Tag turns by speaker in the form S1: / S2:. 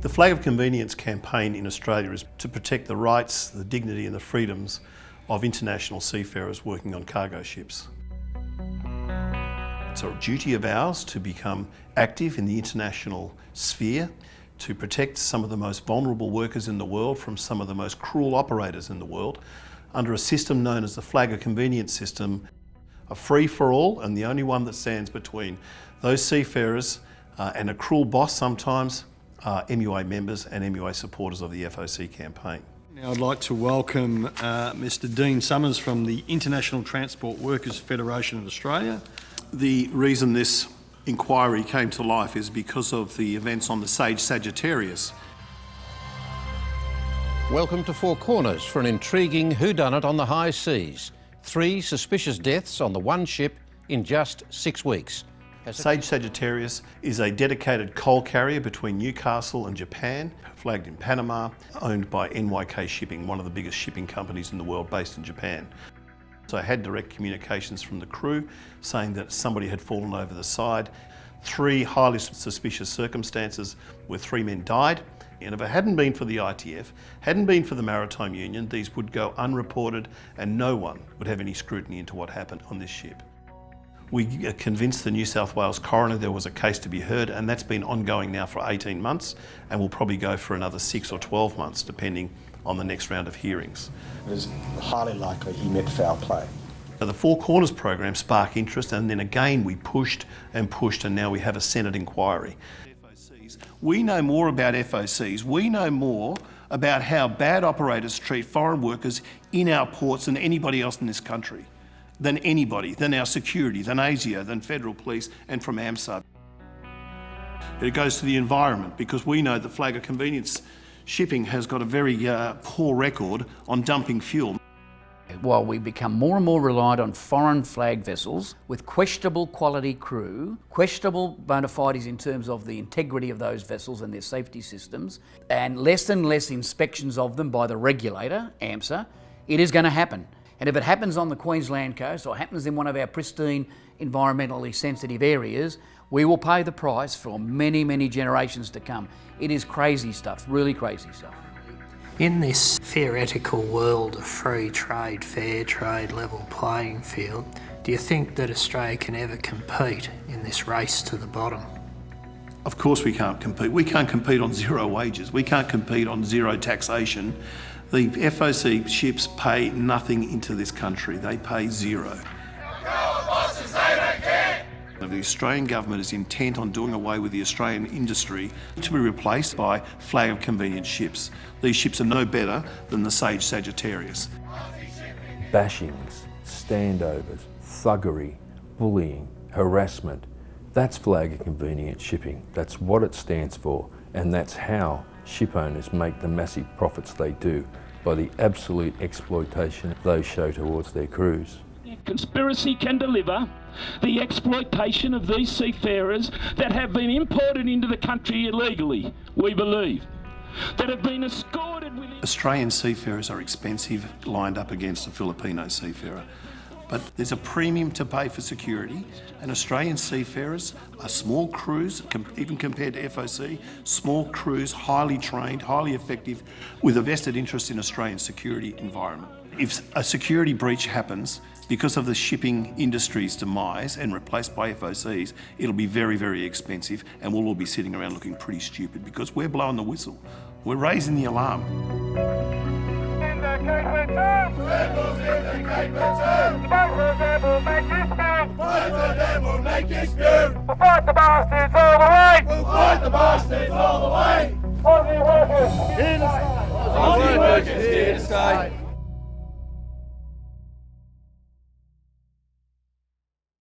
S1: The Flag of Convenience campaign in Australia is to protect the rights, the dignity and the freedoms of international seafarers working on cargo ships. It's a duty of ours to become active in the international sphere, to protect some of the most vulnerable workers in the world from some of the most cruel operators in the world, under a system known as the Flag of Convenience system, a free-for-all and the only one that stands between those seafarers and a cruel boss sometimes, MUA members and MUA supporters of the FOC campaign.
S2: Now I'd like to welcome Mr Dean Summers from the International Transport Workers Federation of Australia.
S1: The reason this inquiry came to life is because of the events on the Sage Sagittarius.
S3: Welcome to Four Corners for an intriguing whodunit on the high seas. 3 suspicious deaths on the one ship in just 6 weeks.
S1: Sage Sagittarius is a dedicated coal carrier between Newcastle and Japan, flagged in Panama, owned by NYK Shipping, one of the biggest shipping companies in the world based in Japan. So I had direct communications from the crew saying that somebody had fallen over the side. 3 highly suspicious circumstances where 3 men died. And if it hadn't been for the ITF, hadn't been for the Maritime Union, these would go unreported and no one would have any scrutiny into what happened on this ship. We convinced the New South Wales coroner there was a case to be heard, and that's been ongoing now for 18 months and will probably go for another 6 or 12 months depending on the next round of hearings.
S4: It is highly likely he met foul play.
S1: The Four Corners program sparked interest, and then again we pushed and now we have a Senate inquiry. We know more about FOCs. We know more about how bad operators treat foreign workers in our ports than anybody else in this country. Than anybody, than our security, than ASIO, than Federal Police and from AMSA. It goes to the environment because we know that Flag of Convenience shipping has got a very poor record on dumping fuel.
S5: While we become more and more reliant on foreign flag vessels with questionable quality crew, questionable bona fides in terms of the integrity of those vessels and their safety systems, and less inspections of them by the regulator, AMSA, it is going to happen. And if it happens on the Queensland coast or happens in one of our pristine, environmentally sensitive areas, we will pay the price for many, many generations to come. It is crazy stuff, really crazy stuff.
S6: In this theoretical world of free trade, fair trade, level playing field, do you think that Australia can ever compete in this race to the bottom?
S1: Of course we can't compete. We can't compete on zero wages. We can't compete on zero taxation. The FOC ships pay nothing into this country. They pay zero. The Australian government is intent on doing away with the Australian industry to be replaced by Flag of Convenience ships. These ships are no better than the Sage Sagittarius.
S7: Bashings, standovers, thuggery, bullying, harassment. That's Flag of Convenience shipping. That's what it stands for, and that's how ship owners make the massive profits they do, by the absolute exploitation they show towards their crews.
S8: Conspiracy can deliver the exploitation of these seafarers that have been imported into the country illegally, we believe, that have been escorted with...
S1: Australian seafarers are expensive lined up against a Filipino seafarer. But there's a premium to pay for security, and Australian seafarers are small crews, even compared to FOC, small crews, highly trained, highly effective, with a vested interest in Australian security environment. If a security breach happens because of the shipping industry's demise and replaced by FOCs, it'll be very, very expensive, and we'll all be sitting around looking pretty stupid because we're blowing the whistle. We're raising the alarm.
S9: We'll fight the bastards all the way! We'll fight the